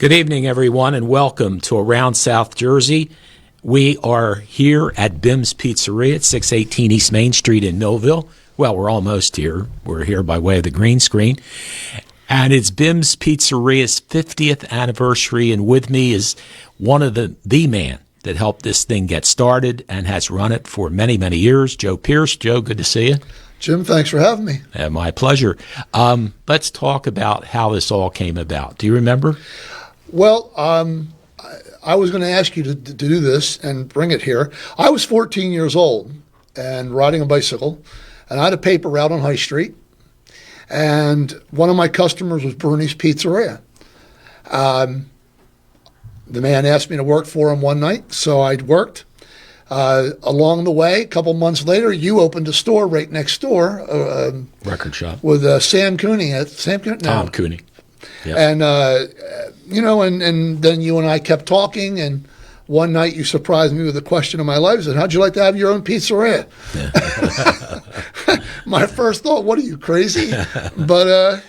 Good evening, everyone, and welcome to Around South Jersey. We are here at Bim's Pizzeria at 618 East Main Street in Millville. Well, we're almost here. We're here by way of the green screen. And it's Bim's Pizzeria's 50th anniversary, and with me is one of the man that helped this thing get started and has run it for many, many years, Joe Pierce. Joe, good to see you. Jim, thanks for having me. My pleasure. Let's talk about how this all came about. Do you remember? Well, I was going to ask you to do this and bring it here. I was 14 years old and riding a bicycle, and I had a paper route on High Street, and one of my customers was Bruni's Pizzeria. The man asked me to work for him one night, so I worked. Along the way, a couple months later, you opened a store right next door. Record shop. With Sam Cooney. Tom Cooney. Yep. And, and then you and I kept talking, and one night you surprised me with the question of my life. I said, how'd you like to have your own pizzeria? Yeah. My first thought, what are you, crazy? But,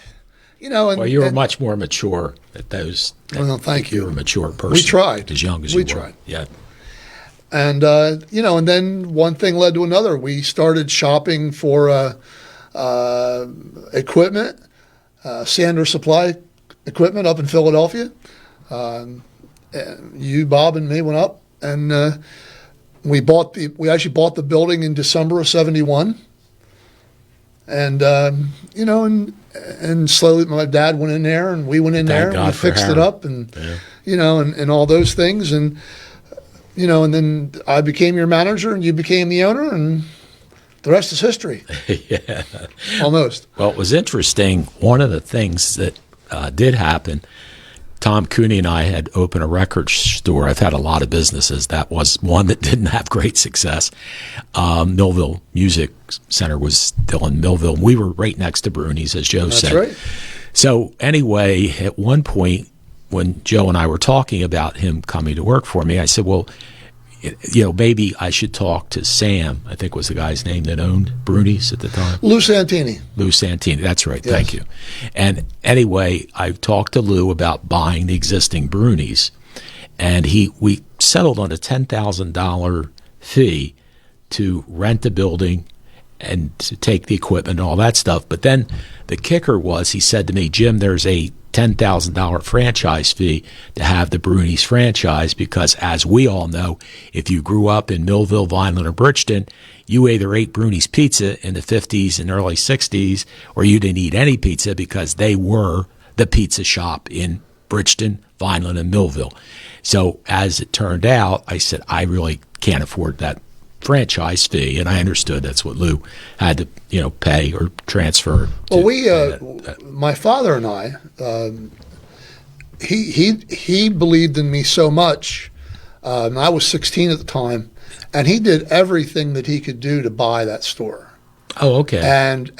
well, you were much more mature at those. Well, thank you. You were a mature person. We tried. As young as you were. We tried. Yeah. And, and then one thing led to another. We started shopping for equipment, sander supply equipment up in Philadelphia. You, Bob, and me went up, and we actually bought the building in December of '71. And and slowly my dad went in there, and we went in there, and we fixed it up, and and all those things, and and then I became your manager, and you became the owner, and the rest is history. Yeah, almost. Well, it was interesting. One of the things that did happen, Tom Cooney and I had opened a record store. I've had a lot of businesses. That was one that didn't have great success. Millville Music Center was still in Millville. We were right next to Bruni's, as Joe said. That's right. So anyway, at one point, when Joe and I were talking about him coming to work for me, I said, well, maybe I should talk to Sam, I think was the guy's name that owned Bruni's at the time. Lou Santini. Lou Santini, that's right. Yes. Thank you. And anyway, I talked to Lou about buying the existing Bruni's, and we settled on a $10,000 fee to rent the building and to take the equipment and all that stuff. But then the kicker was, he said to me, Jim, there's a $10,000 franchise fee to have the Bruni's franchise, because as we all know, if you grew up in Millville, Vineland, or Bridgeton, you either ate Bruni's pizza in the 50s and early 60s, or you didn't eat any pizza, because they were the pizza shop in Bridgeton, Vineland, and Millville. So as it turned out, I said, I really can't afford that franchise fee, and I understood that's what Lou had to pay or transfer. Well, my father and I, he believed in me so much. I was 16 at the time, and he did everything that he could do to buy that store. Oh, okay. And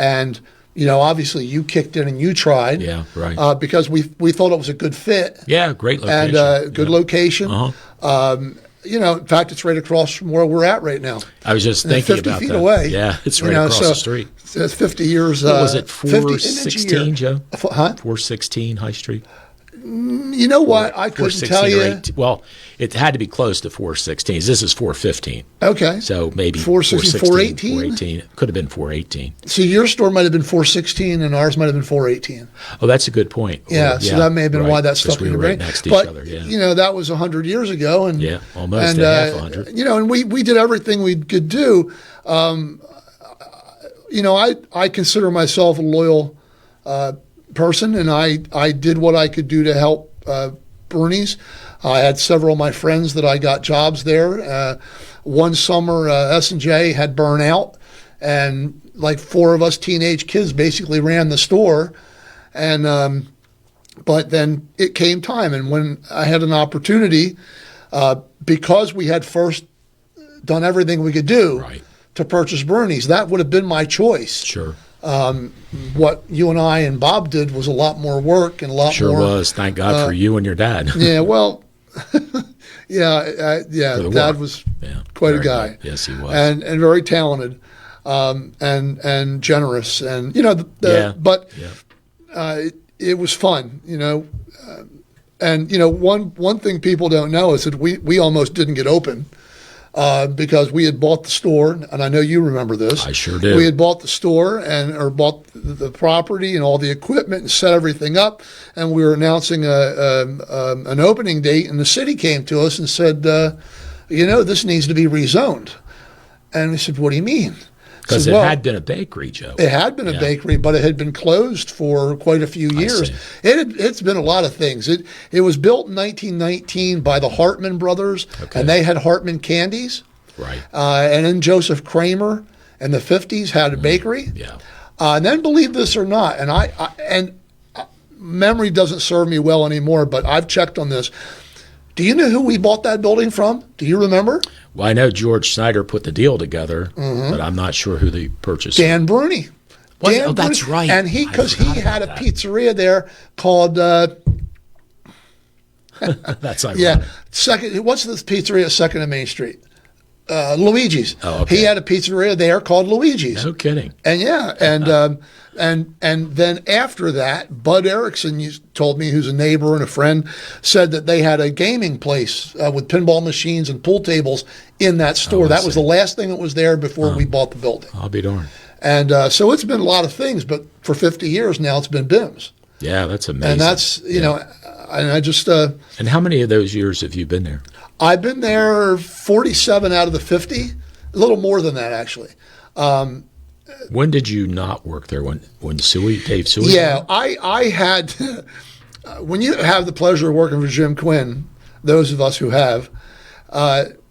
obviously you kicked in and you tried. Yeah, right. Because we thought it was a good fit. Yeah, great location. And good location. Uh-huh. In fact, it's right across from where we're at right now. I was just thinking about 50 feet that. away. Yeah, it's right across the street. It's 50 years. What was it, 416, Joe? Huh? 416 High Street? You know what? I couldn't tell you. Well, it had to be close to 416. This is 415. Okay. So maybe 416, 418? Could have been 418. So your store might have been 416 and ours might have been 418. Oh, that's a good point. Yeah, so that may have been why that stuck in your brain. Next to each other, yeah. That was 100 years ago. And, yeah, almost half 100. And we did everything we could do. I consider myself a loyal person, and I did what I could do to help Bruni's. I had several of my friends that I got jobs there. One summer, S&J had burned out, and like four of us teenage kids basically ran the store. And but then it came time, and when I had an opportunity, because we had first done everything we could do to purchase Bruni's, that would have been my choice. Sure. What you and I and Bob did was a lot more work and a lot sure more. Sure was. Thank God for you and your dad. Yeah, well, Dad was quite a guy. Good. Yes, he was. And very talented, and generous. And, but it was fun. And one thing people don't know is that we almost didn't get open because we had bought the store, and I know you remember this. I sure do. We had bought the store or bought the property and all the equipment and set everything up, and we were announcing an opening date, and the city came to us and said, this needs to be rezoned. And we said, what do you mean? Because it had been a bakery, Joe. It had been a bakery, but it had been closed for quite a few years. It's been a lot of things. It was built in 1919 by the Hartman brothers, and they had Hartman candies. Right. And then Joseph Kramer in the 50s had a bakery. Yeah. And then, believe this or not, and memory doesn't serve me well anymore, but I've checked on this. Do you know who we bought that building from? Do you remember? Well, I know George Snyder put the deal together, but I'm not sure who the purchaser. Dan Bruni. That's right. And because he had a pizzeria there called. That's ironic. Yeah, what's this pizzeria at 2nd and Main Street? Luigi's. Oh, okay. He had a pizzeria there called Luigi's. No kidding. And and then after that, Bud Erickson told me, who's a neighbor and a friend, said that they had a gaming place with pinball machines and pool tables in that store. That was the last thing that was there before we bought the building. I'll be darned. And so it's been a lot of things, but for 50 years now, it's been BIMS. Yeah, that's amazing. And that's, and I just... and how many of those years have you been there? I've been there 47 out of the 50, a little more than that, actually. When did you not work there? When Dave Suey? Yeah, I had, when you have the pleasure of working for Jim Quinn, those of us who have,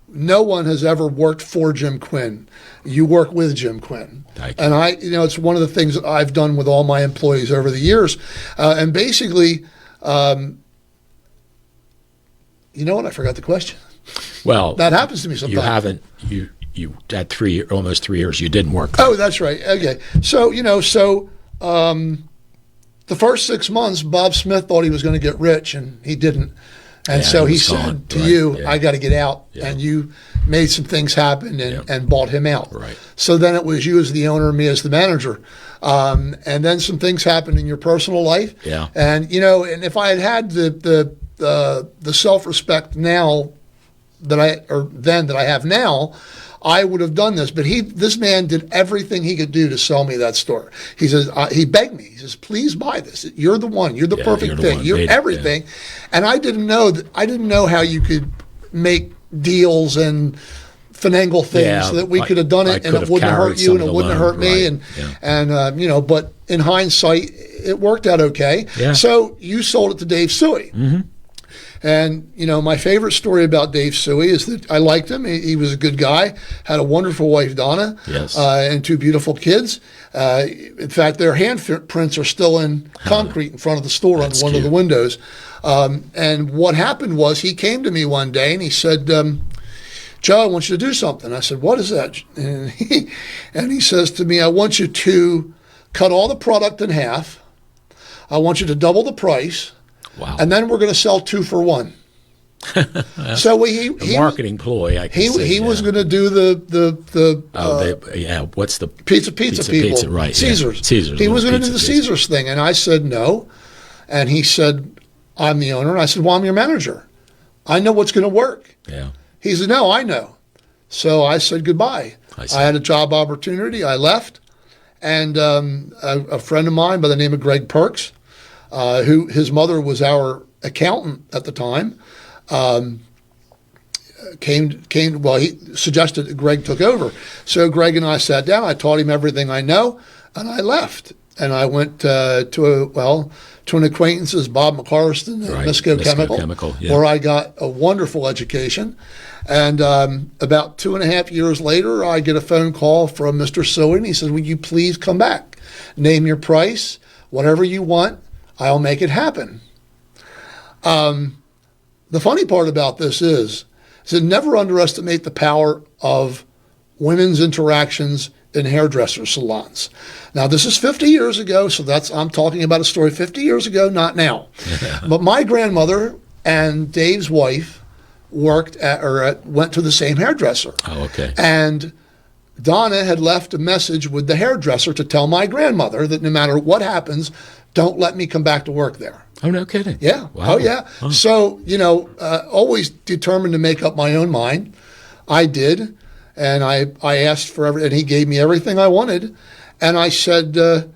no one has ever worked for Jim Quinn. You work with Jim Quinn. And it's one of the things that I've done with all my employees over the years. And basically, you know what? I forgot the question. Well, that happens to me sometimes. You had almost 3 years you didn't work. Oh, that's right. Okay. So, the first 6 months, Bob Smith thought he was going to get rich, and he didn't. And so he said to you, I got to get out. Yeah. And you made some things happen and bought him out. Right. So then it was you as the owner and me as the manager. And then some things happened in your personal life. Yeah. And, and if I had the self-respect now that I have now, I would have done this. But this man did everything he could do to sell me that store. He says, he begged me. He says, please buy this. You're the one. You're the perfect thing. You're everything. Yeah. And I didn't know how you could make deals and finagle things so that we could have done it and it wouldn't hurt you and it wouldn't hurt me. And but in hindsight, it worked out okay. Yeah. So you sold it to Dave Suey. Mm-hmm. And, my favorite story about Dave Suey is that I liked him. He was a good guy, had a wonderful wife, Donna, yes. And 2 beautiful kids. In fact, their handprints are still in concrete in front of the store on one of the windows. And what happened was he came to me one day and he said, Joe, I want you to do something. I said, what is that? And he says to me, I want you to cut all the product in half. I want you to double the price. Wow. And then we're going to sell 2 for 1. So he marketing ploy. He was going to do what's the pizza people? Right. Caesars. Caesars. He was going to do the Caesars thing, and I said no. And he said, I'm the owner. And I said, well, I'm your manager. I know what's going to work. Yeah. He said, no, I know. So I said goodbye. I had a job opportunity. I left, and a friend of mine by the name of Greg Perks, who his mother was our accountant at the time, he suggested that Greg took over. So Greg and I sat down. I taught him everything I know, and I left. And I went to an acquaintance's, Bob McCarlston at Misco Chemical, where I got a wonderful education. And about 2.5 years later, I get a phone call from Mr. Suey, and he says, would you please come back? Name your price, whatever you want, I'll make it happen. The funny part about this is that never underestimate the power of women's interactions in hairdresser salons. Now, this is 50 years ago, so I'm talking about a story 50 years ago, not now. But my grandmother and Dave's wife went to the same hairdresser. Oh, okay. And Donna had left a message with the hairdresser to tell my grandmother that no matter what happens, don't let me come back to work there. Oh, no kidding. Yeah. Wow. Oh, yeah. Huh. So, always determined to make up my own mind. I did. And I asked for and he gave me everything I wanted. And I said, okay.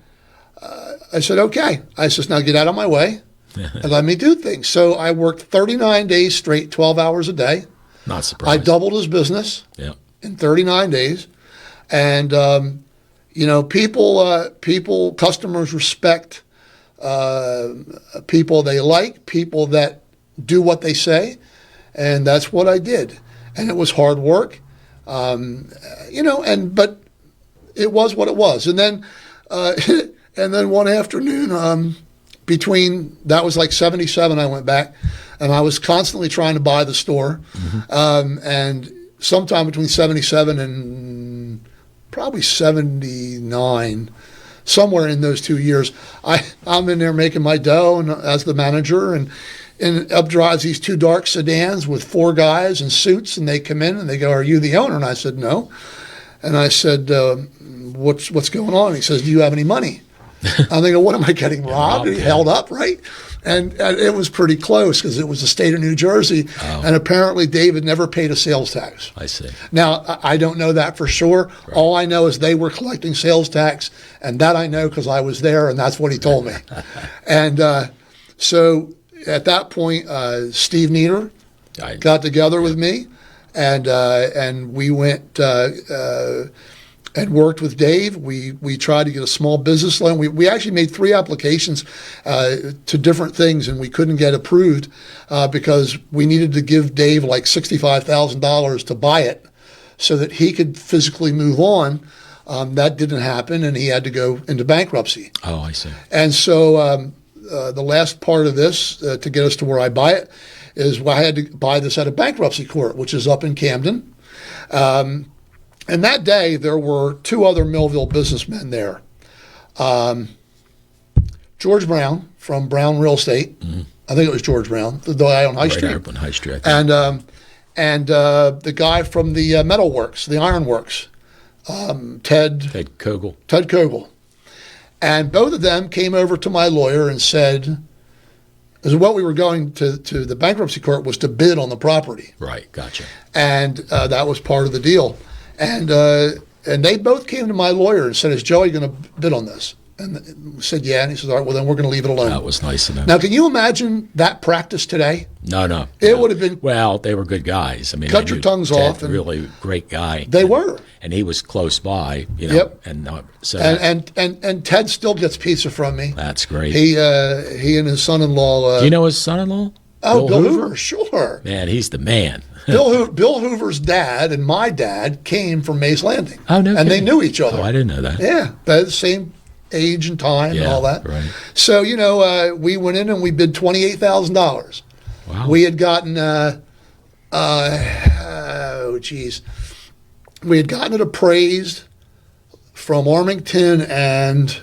I said, now get out of my way and let me do things. So I worked 39 days straight, 12 hours a day. Not surprised. I doubled his business in 39 days. And, customers respect people they like, people that do what they say. And that's what I did. And it was hard work, but it was what it was. And then, one afternoon, that was like 77, I went back, and I was constantly trying to buy the store. And sometime between 77 and probably 79, somewhere in those 2 years, I'm in there making my dough and as the manager, and up drives these two dark sedans with four guys in suits, and they come in and they go, "Are you the owner?" And I said, "No." And I said, what's going on? And he says, "Do you have any money?" I'm thinking, what am I getting, robbed? He held up, right? And it was pretty close because it was the state of New Jersey. Oh. And apparently David never paid a sales tax. I see. Now, I don't know that for sure. Right. All I know is they were collecting sales tax, and that I know because I was there, and that's what he told me. And so at that point, Steve Nieder got together with me, and we went and worked with Dave. We tried to get a small business loan. We actually made 3 applications to different things, and we couldn't get approved because we needed to give Dave like $65,000 to buy it so that he could physically move on. That didn't happen, and he had to go into bankruptcy. Oh, I see. And so the last part of this to get us to where I buy it is I had to buy this at a bankruptcy court, which is up in Camden. And that day, there were 2 other Millville businessmen there. George Brown from Brown Real Estate. Mm-hmm. I think it was George Brown, the guy on High Street. Right on High Street, I think. And the guy from the metal works, the iron works, Ted Kogel. Ted Kogel. And both of them came over to my lawyer and said, because what we were going to the bankruptcy court was to bid on the property. Right, gotcha. And that was part of the deal. And they both came to my lawyer and said, "Is Joey going to bid on this?" And we said, "Yeah." And he says, "All right, well, then we're going to leave it alone." That was nice of him. Now, can you imagine that practice today? No. It would have been. Well, they were good guys. I mean, cut your tongues off. And really great guy. They were. And he was close by, Yep. And Ted still gets pizza from me. That's great. He and his son-in-law. Do you know his son-in-law? Oh, Bill Hoover, sure. Man, he's the man. Bill Hoover's dad and my dad came from Mays Landing. Oh, no. And they knew each other. Oh, I didn't know that. Yeah, they're the same age and time and all that. Right. So, we went in and we bid $28,000. Wow. We had gotten, we had gotten it appraised from Armington and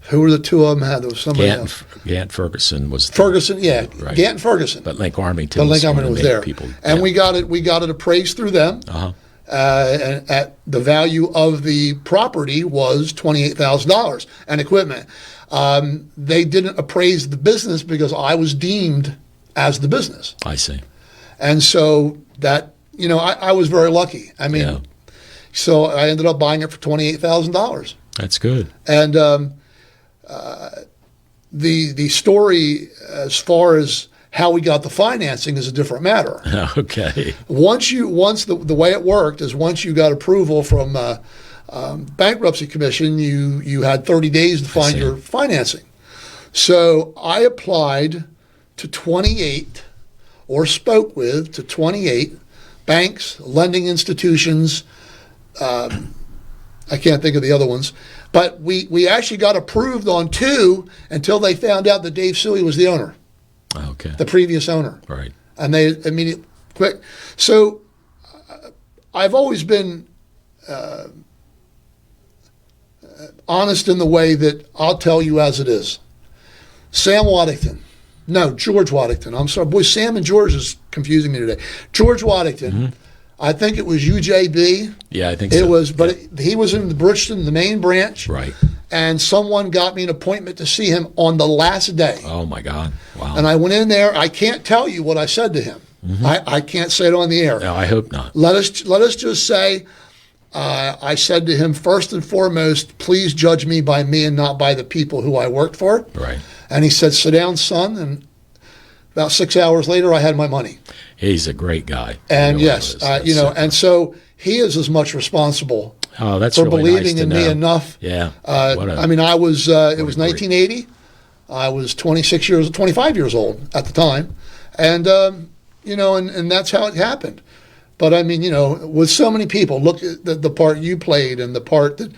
who were the 2 of them? There was somebody else. Gant Ferguson was Ferguson, yeah. Right. Gant and Ferguson. But Link Armington was there. People, and we got it appraised through them. Uh-huh. And at the value of the property was $28,000 and equipment. They didn't appraise the business because I was deemed as the business. I see. And so that, I was very lucky. I mean, so I ended up buying it for $28,000. That's good. And the story as far as how we got the financing is a different matter. Okay. Once the way it worked is once you got approval from bankruptcy commission, you had 30 days to find your financing. So I applied to 28 or spoke with to 28 banks, lending institutions. I can't think of the other ones. But we actually got approved on 2 until they found out that Dave Suey was the owner. Okay. The previous owner. Right. And they immediately quit. So I've always been honest in the way that I'll tell you as it is. George Waddington. I'm sorry. Boy, Sam and George is confusing me today. George Waddington. Mm-hmm. I think it was UJB. Yeah, I think It so. was, but he was in the Bridgeton, the main branch. Right. And someone got me an appointment to see him on the last day. Oh, my God. Wow. And I went in there. I can't tell you what I said to him. I can't say it on the air. No, I hope not. Let us just say, I said to him, first and foremost, please judge me by me and not by the people who I worked for. Right. And he said, sit down, son. And about 6 hours later, I had my money. He's a great guy. And He really yes, is. and so he is as much responsible Oh, that's for really believing nice to in me know. enough. Yeah. I mean, I was, it was a great- 1980. I was 25 years old at the time. And, and that's how it happened. But I mean, with so many people, look at the part you played and the part that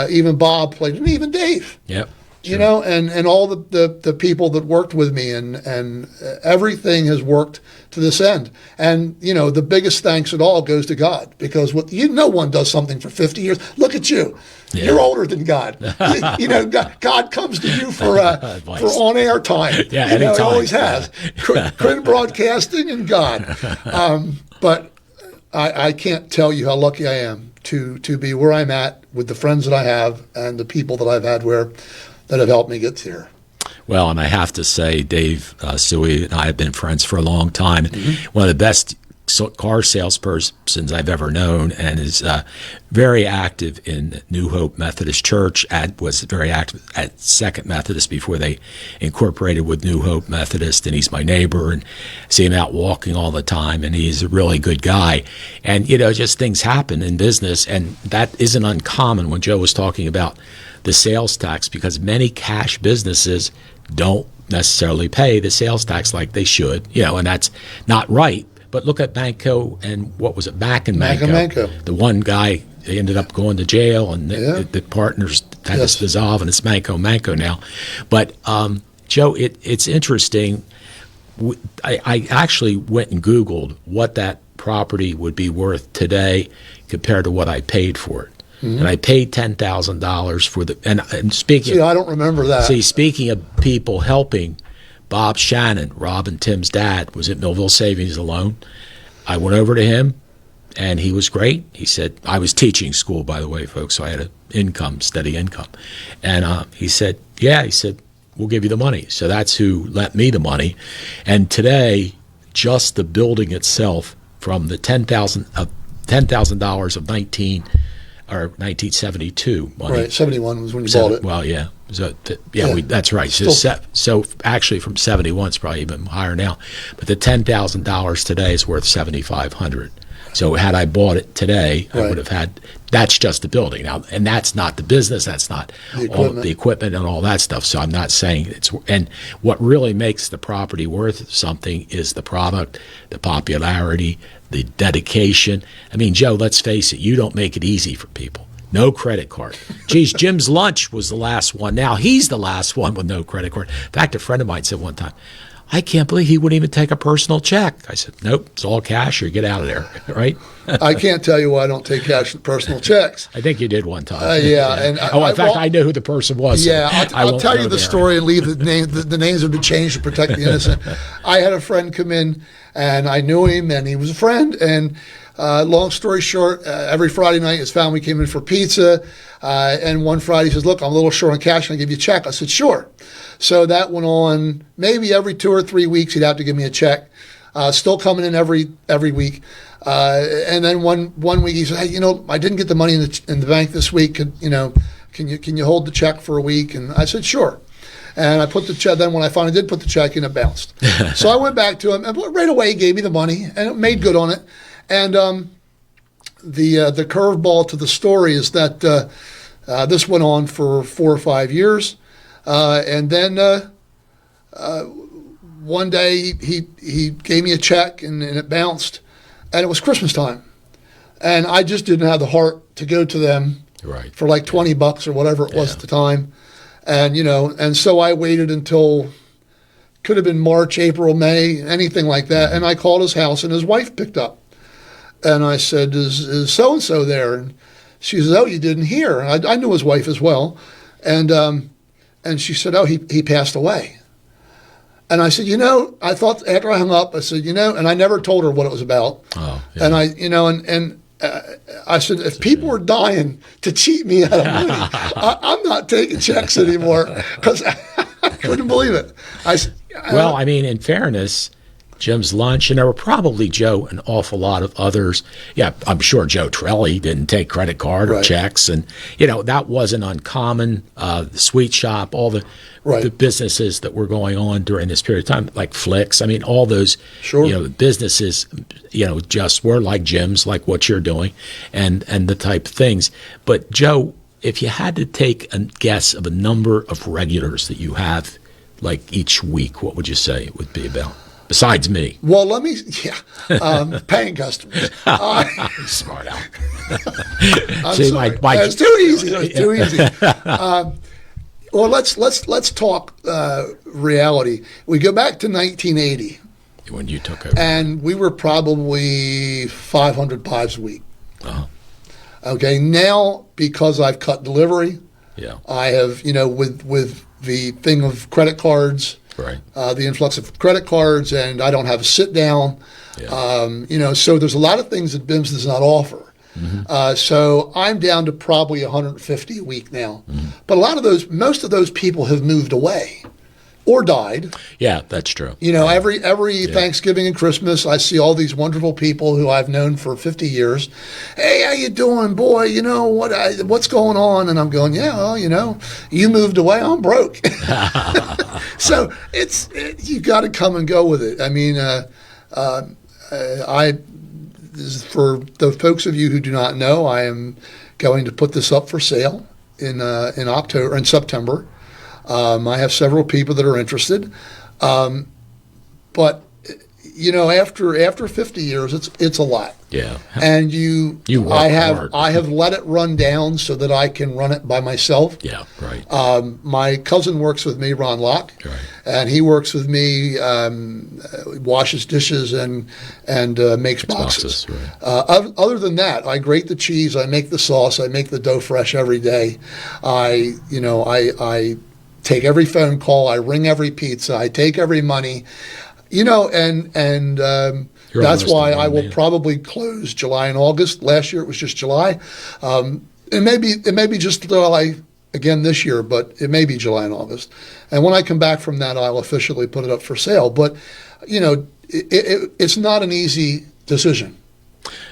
even Bob played and even Dave. Yep. And all the people that worked with me and everything has worked to this end. And, the biggest thanks at all goes to God, because no one does something for 50 years. Look at you. Yeah. You're older than God. God comes to you for on-air time. Yeah, He anytime. always has. Quinn Broadcasting and God. But I can't tell you how lucky I am to be where I'm at with the friends that I have and the people that I've had that have helped me get here. Well, and I have to say, Dave Suey and I have been friends for a long time. One of the best car salespersons I've ever known, and is very active in New Hope Methodist Church, was very active at Second Methodist before they incorporated with New Hope Methodist, and he's my neighbor, and see him out walking all the time, and he's a really good guy. And, just things happen in business, and that isn't uncommon when Joe was talking about the sales tax, because many cash businesses don't necessarily pay the sales tax like they should, and that's not right. But look at Manco and what was it, Mac and Manco. The one guy ended up going to jail, and the partners had to dissolve, and it's Manco now. But Joe, it's interesting. I actually went and Googled what that property would be worth today compared to what I paid for it. And I paid $10,000 for the. And speaking, I don't remember that. Speaking of people helping, Bob Shannon, Rob and Tim's dad, was at Millville Savings and Loan. I went over to him, and he was great. He said, I was teaching school, by the way, folks, so I had steady income. And he said, we'll give you the money. So that's who lent me the money. And today, just the building itself, from the $10,000 of 1972 money. Right, 71 was when you bought it. Well, yeah. So, that's right. So actually from 71, it's probably even higher now. But the $10,000 today is worth $7,500. So had I bought it today, I would have had. That's just the building now, and that's not the business. That's not all the equipment and all that stuff. So I'm not saying it's. And what really makes the property worth something is the product, the popularity, the dedication. I mean, Joe, let's face it. You don't make it easy for people. No credit card. Geez, Jim's Lunch was the last one. Now he's the last one with no credit card. In fact, a friend of mine said one time, I can't believe he wouldn't even take a personal check. I said, nope, it's all cash or get out of there, right? I can't tell you why I don't take cash and personal checks. I think you did one time. And in fact, I know who the person was. Yeah, so I'll tell you the story and leave the names. The names have been changed to protect the innocent. I had a friend come in, and I knew him, and he was a friend. And long story short, every Friday night, his family came in for pizza. And one Friday, he says, "Look, I'm a little short on cash. Can I give you a check?" I said, "Sure." So that went on. Maybe every 2 or 3 weeks, he'd have to give me a check. Still coming in every week. And then one week he said, "Hey, I didn't get the money in the bank this week. Can you hold the check for a week?" And I said, "Sure." And I put the check. Then when I finally did put the check in, it bounced. So I went back to him, and right away he gave me the money, and it made good on it. And the curveball to the story is that this went on for 4 or 5 years, and then one day he gave me a check, and it bounced, and it was Christmas time, and I just didn't have the heart to go to them for like $20 or whatever it was at the time, and so I waited until could have been March, April, May, anything like that, and I called his house, and his wife picked up. And I said, is so-and-so there? And she says, "Oh, you didn't hear." I knew his wife as well. And she said, "Oh, he passed away." And I said, I thought after I hung up, I said, and I never told her what it was about. Oh, yeah. And I said, if people are dying to cheat me out of money, I'm not taking checks anymore, because I couldn't believe it. Well, I mean, in fairness, Jim's Lunch, and there were probably, Joe, an awful lot of others. Yeah, I'm sure Joe Trelli didn't take credit card or checks, and that wasn't uncommon. The Sweet Shop, all the businesses that were going on during this period of time, like Flicks. I mean, all those businesses, just were like Jim's, like what you're doing, and the type of things. But Joe, if you had to take a guess of a number of regulars that you have, like each week, what would you say it would be about? Besides me. Well, paying customers. Smart out. It's too easy. It's too easy. Well, let's talk reality. We go back to 1980. When you took over. And we were probably 500 pies a week. Uh-huh. Okay, now because I've cut delivery, I have, with the thing of credit cards, the influx of credit cards, and I don't have a sit down. So there's a lot of things that BIMS does not offer. Mm-hmm. So I'm down to probably 150 a week now. Mm-hmm. But most of those people have moved away or died. Yeah, that's true. Every Thanksgiving and Christmas, I see all these wonderful people who I've known for 50 years. Hey, how you doing, boy? What's going on? And I'm going, you moved away, I'm broke. So you got to come and go with it. I mean, for the folks of you who do not know, I am going to put this up for sale in September. I have several people that are interested, but after 50 years, it's a lot. Yeah, and I have let it run down so that I can run it by myself. Yeah, right. My cousin works with me, Ron Locke, and he works with me, washes dishes and makes boxes. Right. Other than that, I grate the cheese, I make the sauce, I make the dough fresh every day. I take every phone call, I ring every pizza, I take every money, that's why I will probably close July and August. Last year it was just July. It may be just July again this year, but it may be July and August. And when I come back from that, I'll officially put it up for sale. But, it's not an easy decision.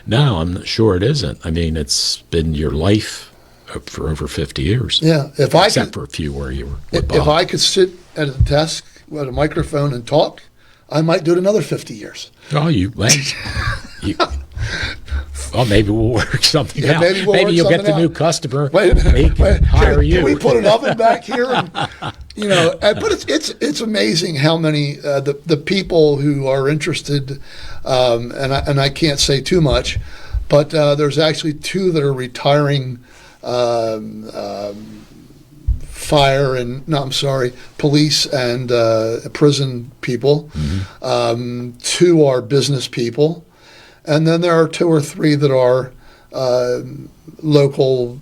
No, I'm not sure it isn't. I mean, it's been your life for over 50 years. Yeah. Except for a few where you were with Bob. If I could sit at a desk with a microphone and talk, I might do it another 50 years. Oh, well, maybe we'll work something out. Maybe you'll get the new customer. He can hire you. Can we put an oven back here? But it's amazing how many the people who are interested, and I can't say too much, but there's actually two that are retiring. Police and prison people. Mm-hmm. Two are business people. And then there are two or three that are local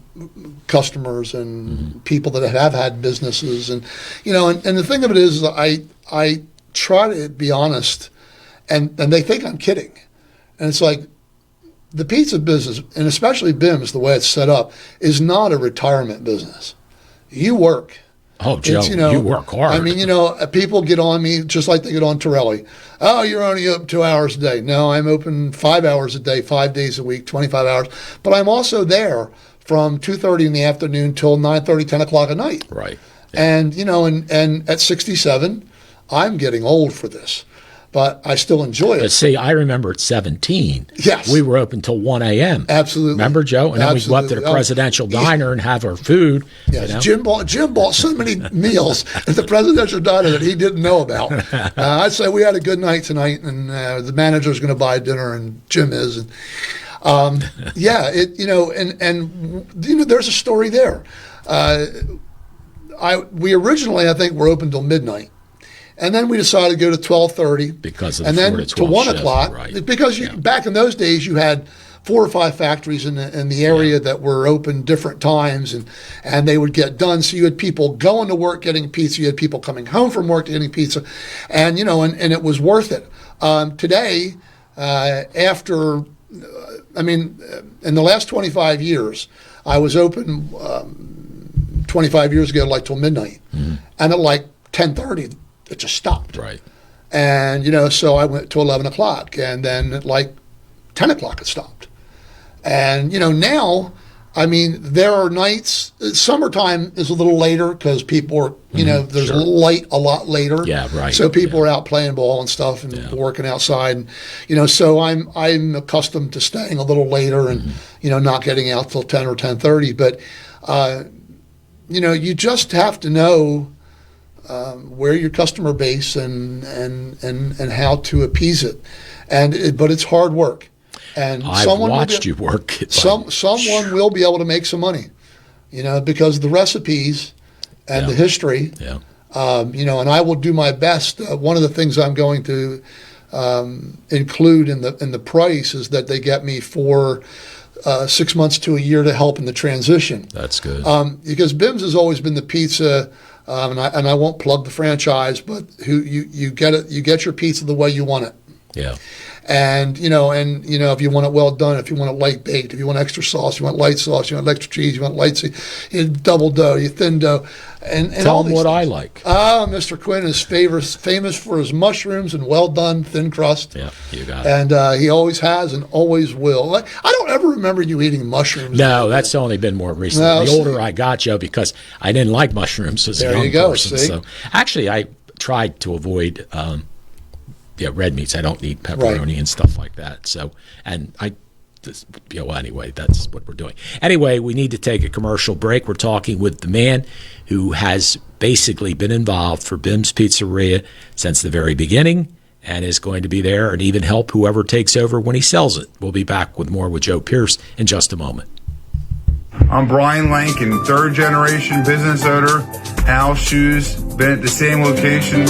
customers and people that have had businesses. And, and the thing of it is I try to be honest, and they think I'm kidding. And it's like, the pizza business, and especially BIMS, the way it's set up, is not a retirement business. You work. Oh, Joe, you work hard. I mean, people get on me just like they get on Torelli. Oh, you're only open 2 hours a day. No, I'm open 5 hours a day, 5 days a week, 25 hours. But I'm also there from 2:30 in the afternoon till 9:30, 10 o'clock at night. Right. Yeah. And and at 67, I'm getting old for this. But I still enjoy it. But see, I remember at 17, yes, we were open till 1 a.m. Absolutely. Remember, Joe? And then we'd go up to the Presidential Diner and have our food. Yes, Jim bought so many meals at the Presidential Diner that he didn't know about. I'd say we had a good night tonight, and the manager's going to buy dinner, and Jim is. And, there's a story there. We originally, I think, were open till midnight. And then we decided to go to 12:30, because of and then to 1 shift, o'clock, right. because back in those days you had 4 or 5 factories in the area that were open different times, and they would get done. So you had people going to work getting pizza, you had people coming home from work getting pizza, and and it was worth it. Today, after, in the last 25 years, I was open 25 years ago, like till midnight, and at like 10:30, it just stopped. Right. And so I went to 11 o'clock, and then at like 10 o'clock it stopped. And now, there are nights. Summertime is a little later because people are, there's light a lot later. Yeah, right. So people are out playing ball and stuff and working outside. And, so I'm accustomed to staying a little later and not getting out till 10 or 10:30. But you just have to know where your customer base and how to appease it. But it's hard work. And I've watched you work. Someone will be able to make some money, because of the recipes and the history. Yeah. And I will do my best. One of the things I'm going to include in the price is that they get me for 6 months to a year to help in the transition. That's good. Because Bim's has always been the pizza, and I won't plug the franchise, but you get your pizza the way you want it. Yeah. And if you want it well done, if you want it light baked, if you want extra sauce, you want light sauce, you want extra cheese, you want light, double dough, you thin dough, and tell them what things. I like. Mr. Quinn is famous for his mushrooms and well done thin crust. Yeah, you got it. And he always has and always will. I don't ever remember you eating mushrooms. No, that's only been more recent. The older I got, Joe, because I didn't like mushrooms as a young person. See? So actually, I tried to avoid. Red meats. I don't eat pepperoni and stuff like that. So, and anyway, that's what we're doing. Anyway, we need to take a commercial break. We're talking with the man who has basically been involved for Bim's Pizzeria since the very beginning and is going to be there and even help whoever takes over when he sells it. We'll be back with more with Joe Pierce in just a moment. I'm Brian Lankin, third-generation business owner, House Shoes. Been at the same location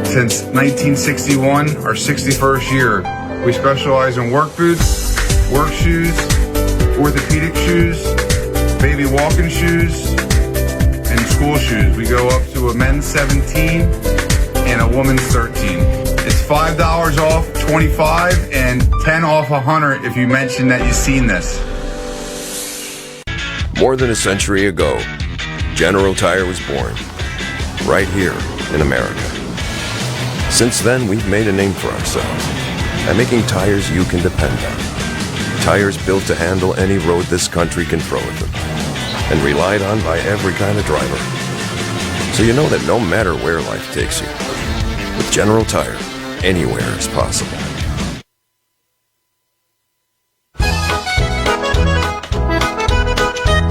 since 1961, our 61st year. We specialize in work boots, work shoes, orthopedic shoes, baby walking shoes, and school shoes. We go up to a men's 17 and a woman's 13. It's $5 off 25 and 10 off 100 if you mention that you've seen this. More than a century ago, General Tire was born, right here in America. Since then, we've made a name for ourselves by making tires you can depend on. Tires built to handle any road this country can throw at them, and relied on by every kind of driver. So you know that no matter where life takes you, with General Tire, anywhere is possible.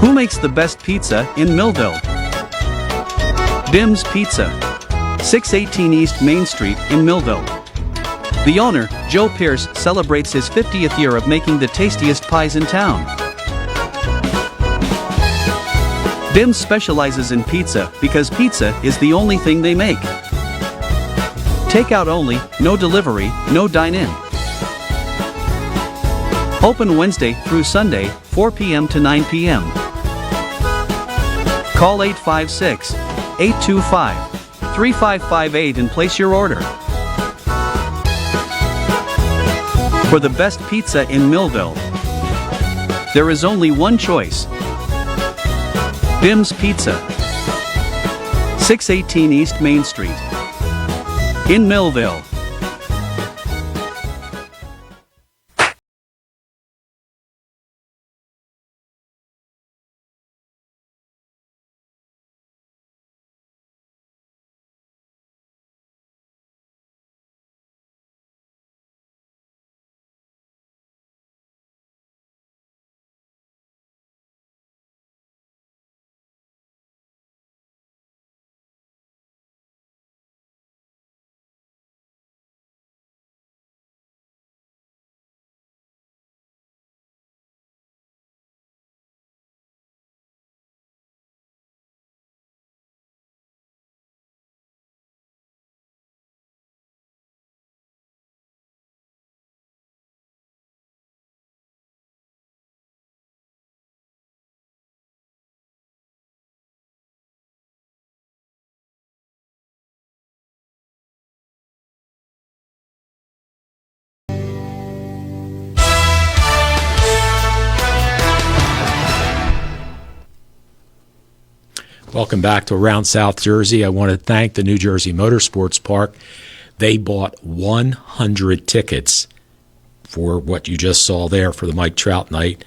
Who makes the best pizza in Millville? Bim's Pizza, 618 East Main Street in Millville. The owner, Joe Pierce, celebrates his 50th year of making the tastiest pies in town. Bim's specializes in pizza because pizza is the only thing they make. Takeout only, no delivery, no dine-in. Open Wednesday through Sunday, 4 p.m. to 9 p.m. Call 856-825-3558 and place your order. For the best pizza in Millville, there is only one choice. Bim's Pizza, 618 East Main Street, in Millville. Welcome back to Around South Jersey. I want to thank the New Jersey Motorsports Park. They bought 100 tickets for what you just saw there for the Mike Trout night.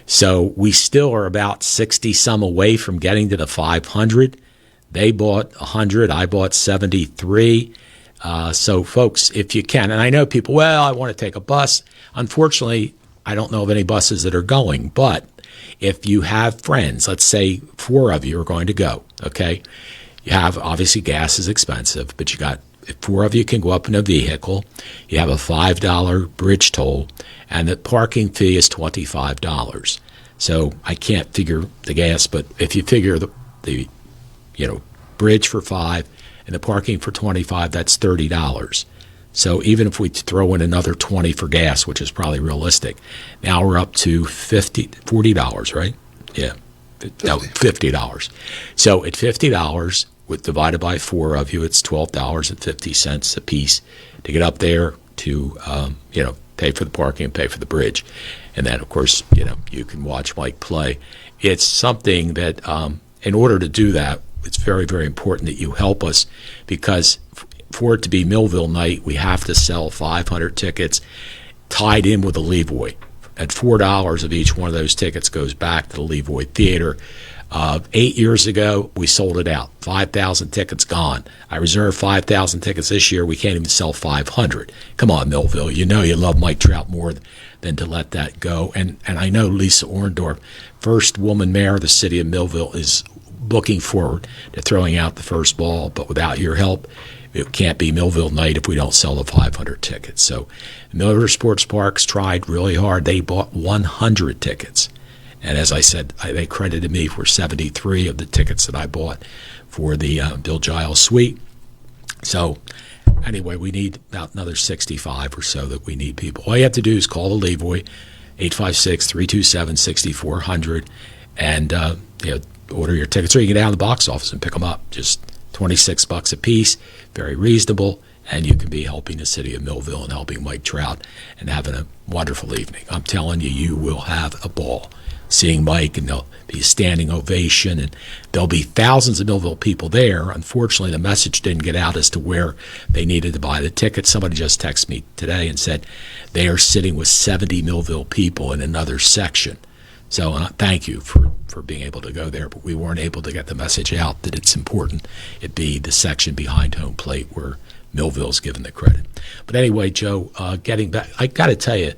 So we still are about 60 some away from getting to the 500. They bought 100. I bought 73. So, folks, if you can, and I know people, well, I want to take a bus. Unfortunately, I don't know of any buses that are going, but if you have friends, let's say 4 of you are going to go, okay? You have, obviously, gas is expensive, but if 4 of you can go up in a vehicle, you have a $5 bridge toll, and the parking fee is $25. So I can't figure the gas, but if you figure the bridge for $5 and the parking for $25, that's $30. So even if we throw in another $20 for gas, which is probably realistic, now we're up to $40, right? Yeah, no, $50. So at $50, divided by 4 of you, it's $12.50 a piece to get up there to pay for the parking and pay for the bridge, and then of course you can watch Mike play. It's something that in order to do that, it's very, very important that you help us, because for it to be Millville night, we have to sell 500 tickets tied in with a Levoy. At $4 of each one of those tickets goes back to the Levoy Theater. 8 years ago, we sold it out. 5,000 tickets gone. I reserved 5,000 tickets this year. We can't even sell 500. Come on, Millville. You know you love Mike Trout more than to let that go. And I know Lisa Orndorff, first woman mayor of the city of Millville, is looking forward to throwing out the first ball. But without your help, it can't be Millville night if we don't sell the 500 tickets. So Motorsports Parks tried really hard. They bought 100 tickets. And as I said, they credited me for 73 of the tickets that I bought for the Bill Giles suite. So anyway, we need about another 65 or so that we need people. All you have to do is call the Levoy, 856-327-6400, and order your tickets, or you can get down to the box office and pick them up. Just $26 a piece, very reasonable, and you can be helping the city of Millville and helping Mike Trout and having a wonderful evening. I'm telling you, you will have a ball seeing Mike, and there'll be a standing ovation, and there'll be thousands of Millville people there. Unfortunately, the message didn't get out as to where they needed to buy the tickets. Somebody just texted me today and said they are sitting with 70 Millville people in another section. So thank you for being able to go there, but we weren't able to get the message out that it's important it be the section behind home plate where Millville's given the credit. But anyway, Joe, getting back, I got to tell you,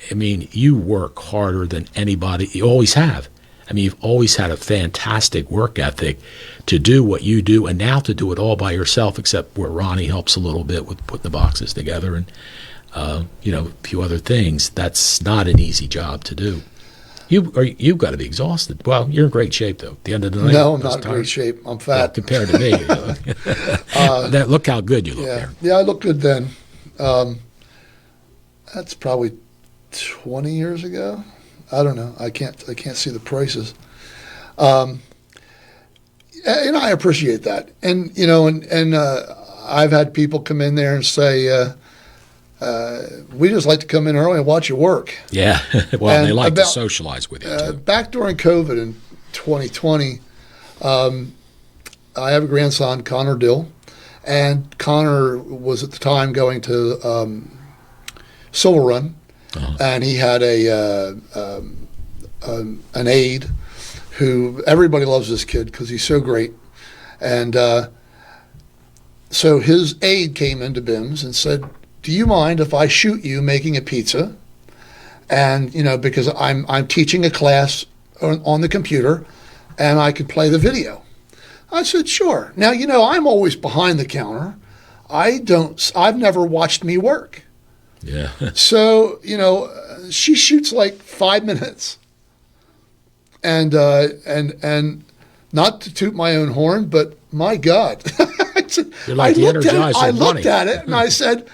I mean, you work harder than anybody. You always have. I mean, you've always had a fantastic work ethic to do what you do, and now to do it all by yourself, except where Ronnie helps a little bit with putting the boxes together and a few other things. That's not an easy job to do. You've got to be exhausted. Well, you're in great shape, though. At the end of the night, no, I'm not in great shape. I'm fat. Well, compared to me. Look how good you look there. Yeah, I look good then. That's probably 20 years ago. I don't know. I can't see the prices. And I appreciate that. And I've had people come in there and say, we just like to come in early and watch you work. Yeah. Well, they like to socialize with you, too. Back during COVID in 2020, I have a grandson, Connor Dill, and Connor was at the time going to Silver Run, and he had an aide who everybody loves this kid because he's so great. And so his aide came into BIMS and said, do you mind if I shoot you making a pizza? And, because I'm teaching a class on the computer and I could play the video. I said, sure. Now, I'm always behind the counter. I've never watched me work. Yeah. So, she shoots like 5 minutes. And not to toot my own horn, but my God. You're like the Energizer I looked Bunny. at it and I said,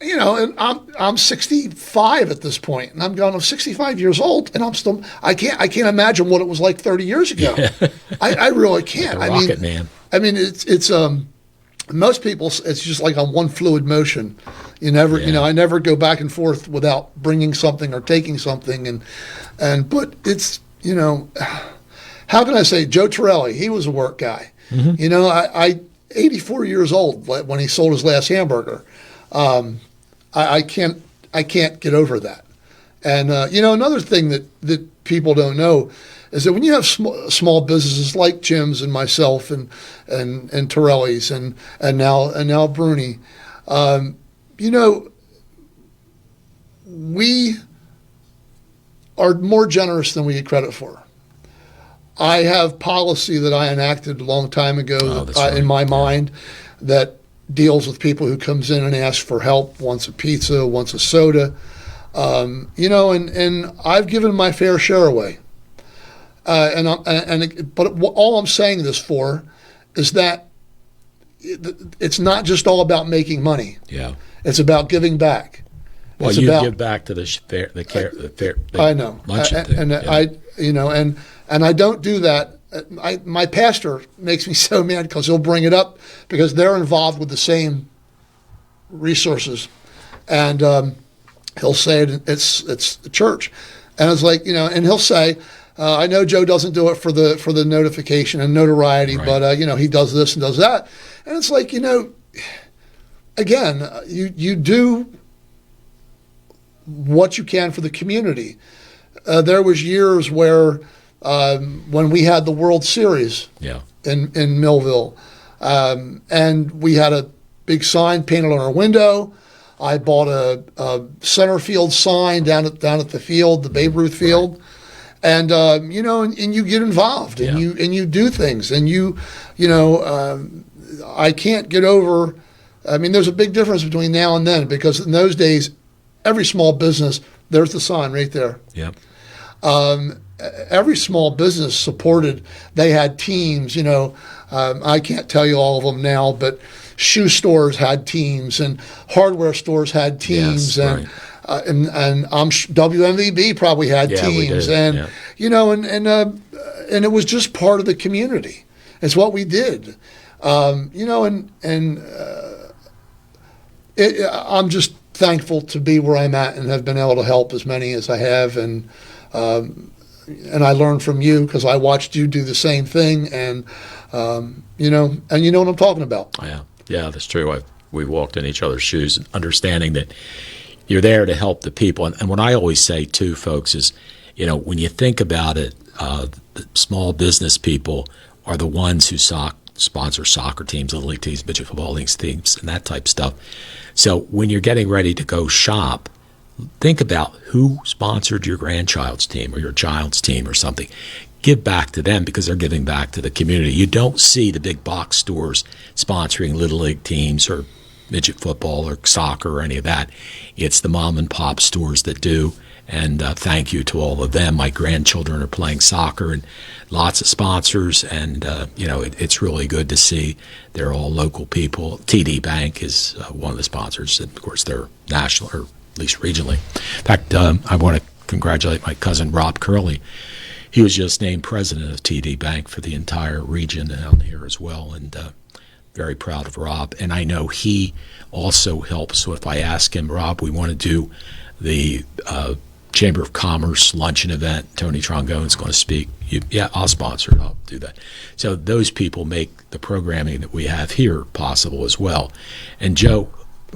and I'm 65 at this point, and I'm 65 years old, and I can't imagine what it was like 30 years ago. I really can't. Like a rocket man. I mean, it's most people, it's just like on one fluid motion. You never, I never go back and forth without bringing something or taking something, but it's, how can I say Joe Torelli? He was a work guy. You know, I 84 years old when he sold his last hamburger. I can't get over that. And you know, another thing that people don't know is that when you have small businesses like Jim's and myself and Torelli's and now Bruni, you know, we are more generous than we get credit for. I have policy that I enacted a long time ago in my mind that deals with people who comes in and asks for help, wants a pizza, wants a soda, you know, and I've given my fair share away. But all I'm saying this for is that it's not just all about making money. Yeah, it's about giving back. Well, you give back to the I know, and I don't do that. My pastor makes me so mad because he'll bring it up because they're involved with the same resources, and he'll say it's the church, and it's like, you know, and he'll say, I know Joe doesn't do it for the notification and notoriety, right, but you know, he does this and does that, and it's like, you know, again, you do what you can for the community. There was years where when we had the World Series in Millville, and we had a big sign painted on our window. I bought a center field sign down at the field, the Babe Ruth field. Right. And you know, and you get involved, and you do things, and you know, I can't get over. I mean, there's a big difference between now and then, because in those days, every small business, there's the sign right there. Yeah. Every small business supported. They had teams. You know, I can't tell you all of them now, but shoe stores had teams, and hardware stores had teams, and. Right. And WMVB probably had teams, and you know, and it was just part of the community. It's what we did, you know, and I'm just thankful to be where I'm at and have been able to help as many as I have, and I learned from you because I watched you do the same thing, and you know what I'm talking about. Yeah, that's true. We walked in each other's shoes, understanding that you're there to help the people. And what I always say, too, folks, is, you know, when you think about it, the small business people are the ones who sponsor soccer teams, little league teams, midget football league teams, and that type of stuff. So when you're getting ready to go shop, think about who sponsored your grandchild's team or your child's team or something. Give back to them because they're giving back to the community. You don't see the big box stores sponsoring little league teams or midget football or soccer or any of that. It's the mom and pop stores that do, and thank you to all of them. My grandchildren are playing soccer, and lots of sponsors, and you know, it's really good to see they're all local people. TD Bank is one of the sponsors, and of course they're national, or at least regionally. In fact, I want to congratulate my cousin Rob Curley. He was just named president of TD Bank for the entire region down here as well, and very proud of Rob. And I know he also helps. So if I ask him, Rob, we want to do the Chamber of Commerce luncheon event, Tony Trongone's going to speak. I'll sponsor it. I'll do that. So those people make the programming that we have here possible as well. And Joe,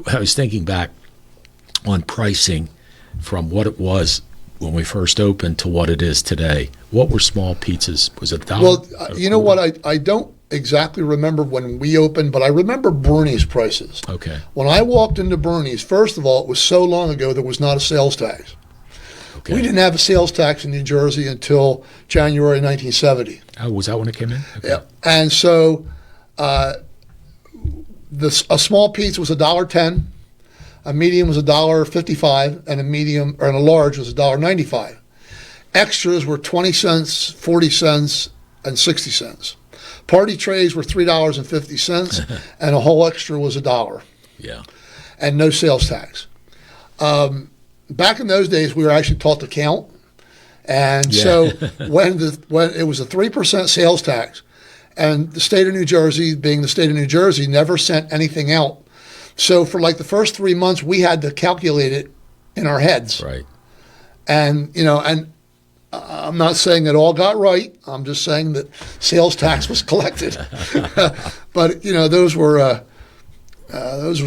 I was thinking back on pricing from what it was when we first opened to what it is today. What were small pizzas? Was it $1? Well, you know what? I don't exactly remember when we opened, but I remember Bruni's prices. Okay. When I walked into Bruni's, first of all, it was so long ago there was not a sales tax. Okay. We didn't have a sales tax in New Jersey until January 1970. Oh, was that when it came in? Okay. Yeah. And so a small pizza was $1.10, a medium was $1.55, and a large was $1.95. Extras were 20 cents, 40 cents, and 60 cents. Party trays were $3.50, and a whole extra was $1. Yeah. And no sales tax. Back in those days, we were actually taught to count. And so when it was a 3% sales tax, and the state of New Jersey, being the state of New Jersey, never sent anything out. So for like the first 3 months, we had to calculate it in our heads. Right. And, you know, and I'm not saying it all got right. I'm just saying that sales tax was collected. But those were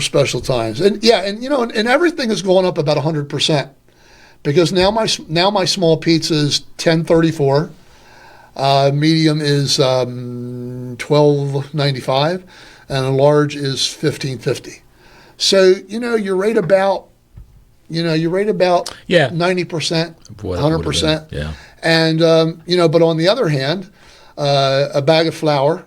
special times. And and everything is going up about 100%, because now my small pizza is $10.34. Medium is $12.95, and a large is $15.50. So you're right about 90%, 100%. Yeah. And but on the other hand, a bag of flour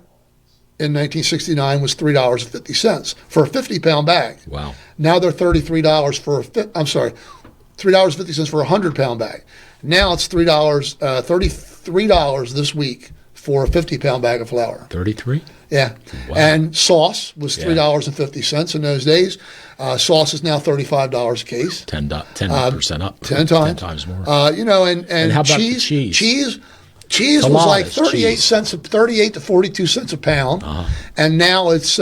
in 1969 was $3.50 for a 50-pound bag. Wow. Now they're $33 for $3.50 for a 100-pound bag. Now it's $33 this week for a 50-pound bag of flour. 33? Yeah. Wow. And sauce was $3.50 in those days. Sauce is now $35 a case. 10% up. 10 times. 10 times more. And how about the cheese? cheese? Cheese was like 38 to 42 cents a pound. And now it's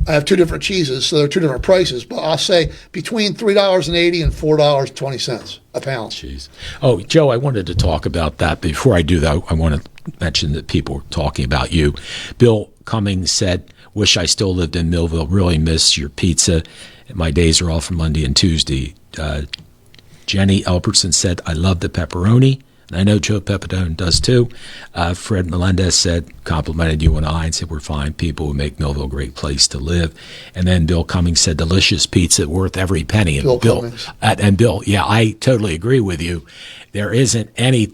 I have two different cheeses, so they're two different prices, but I'll say between $3.80 and $4.20 a pound. Jeez. Oh, Joe, I wanted to talk about that. Before I do that, I want to mention that people were talking about you. Bill Cummings said, "Wish I still lived in Millville. Really miss your pizza. My days are off on Monday and Tuesday." Jenny Albertson said, "I love the pepperoni." And I know Joe Pepitone does too. Fred Melendez said, complimented you and I, and said we're fine people who make Millville a great place to live. And then Bill Cummings said, delicious pizza worth every penny. And Bill, yeah, I totally agree with you. There isn't any,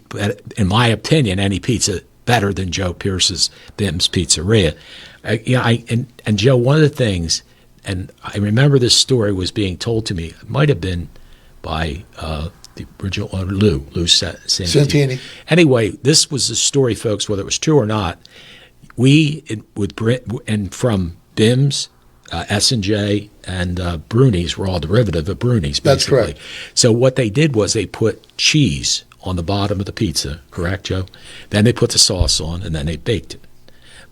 in my opinion, any pizza better than Joe Pierce's Bim's Pizzeria. And Joe, one of the things, and I remember this story was being told to me, it might have been by the original Lou Santini. Anyway, this was the story, folks, whether it was true or not. From Bim's, S&J, and Bruni's were all derivative of Bruni's, basically. That's correct. So what they did was they put cheese on the bottom of the pizza, correct, Joe? Then they put the sauce on, and then they baked it.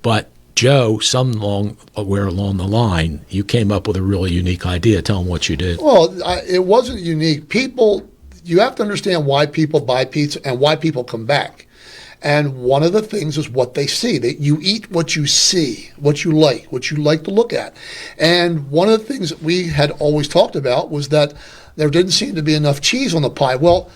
But Joe, somewhere along the line, you came up with a really unique idea. Tell them what you did. Well, it wasn't unique. You have to understand why people buy pizza and why people come back. And one of the things is what they see. That you eat what you see, what you like to look at. And one of the things that we had always talked about was that there didn't seem to be enough cheese on the pie. Well,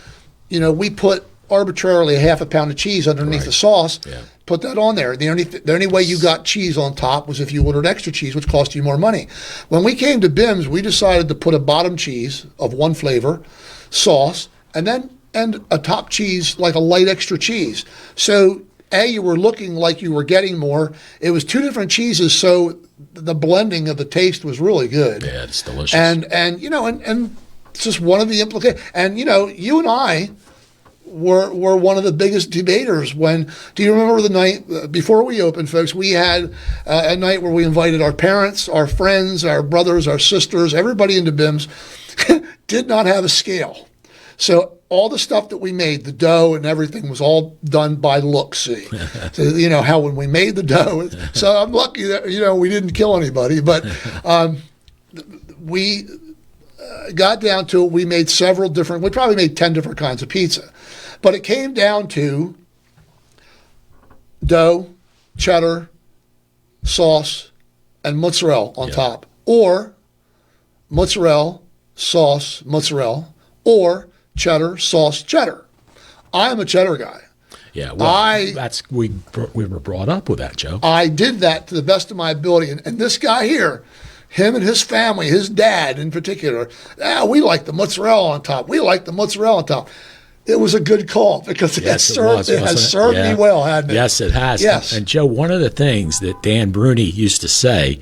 we put arbitrarily a half a pound of cheese underneath the sauce, put that on there. The only way you got cheese on top was if you ordered extra cheese, which cost you more money. When we came to Bim's, we decided to put a bottom cheese of one flavor, sauce, and a top cheese, like a light extra cheese. So you were looking like you were getting more. It was two different cheeses, so the blending of the taste was really good. Yeah, it's delicious. And it's just one of the implications. And you and I were one of the biggest debaters do you remember the night before we opened, folks? We had a night where we invited our parents, our friends, our brothers, our sisters, everybody into Bim's. Did not have a scale. So all the stuff that we made, the dough and everything, was all done by look, see. So, how when we made the dough, so I'm lucky that, we didn't kill anybody, but we got down to it. We made we probably made 10 different kinds of pizza. But it came down to dough, cheddar, sauce, and mozzarella on top. Or mozzarella, sauce, mozzarella, or cheddar, sauce, cheddar. I'm a cheddar guy. Yeah, well, we were brought up with that, Joe. I did that to the best of my ability. And this guy here, him and his family, his dad in particular, we like the mozzarella on top. We like the mozzarella on top. It was a good call because it has served me well, hadn't it? Yes, it has. Yes. And Joe, one of the things that Dan Bruni used to say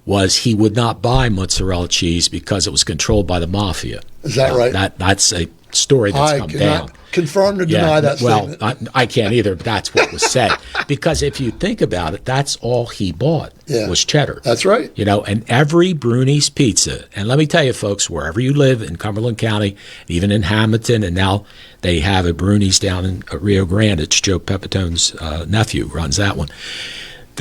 was he would not buy mozzarella cheese because it was controlled by the mafia. Is that right? That's a story that's come down. I cannot confirm or deny that statement. Well, I can't either, but that's what was said. Because if you think about it, that's all he bought was cheddar. That's right. And every Bruni's pizza, and let me tell you, folks, wherever you live in Cumberland County, even in Hamilton, and now they have a Bruni's down in Rio Grande. It's Joe Pepitone's nephew runs that one.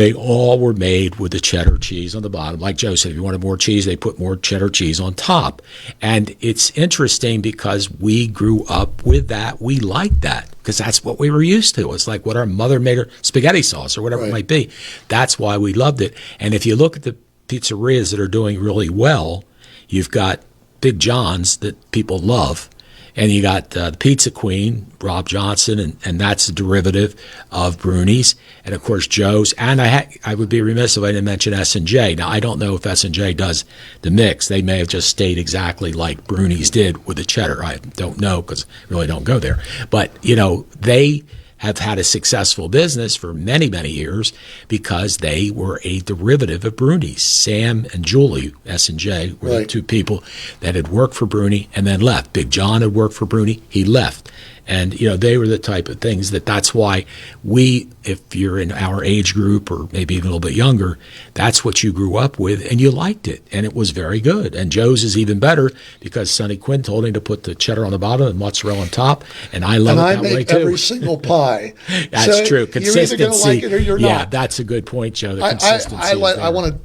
They all were made with the cheddar cheese on the bottom. Like Joe said, if you wanted more cheese, they put more cheddar cheese on top. And it's interesting because we grew up with that. We liked that because that's what we were used to. It's like what our mother made her spaghetti sauce or whatever it might be. That's why we loved it. And if you look at the pizzerias that are doing really well, you've got Big John's that people love. And you got the Pizza Queen, Rob Johnson, and that's a derivative of Bruni's. And, of course, Joe's. And I would be remiss if I didn't mention S&J. Now, I don't know if S&J does the mix. They may have just stayed exactly like Bruni's did with the cheddar. I don't know because I really don't go there. But, they have had a successful business for many, many years because they were a derivative of Bruni's. Sam and Julie, S&J, were the two people that had worked for Bruni and then left. Big John had worked for Bruni. He left. And, they were the type of things that's why we, if you're in our age group or maybe even a little bit younger, that's what you grew up with and you liked it. And it was very good. And Joe's is even better because Sonny Quinn told him to put the cheddar on the bottom and mozzarella on top. And I love it that way, too. And I make every single pie. That's so true. Consistency. You're either going to like it or you're not. Yeah, that's a good point, Joe. The consistency. I want to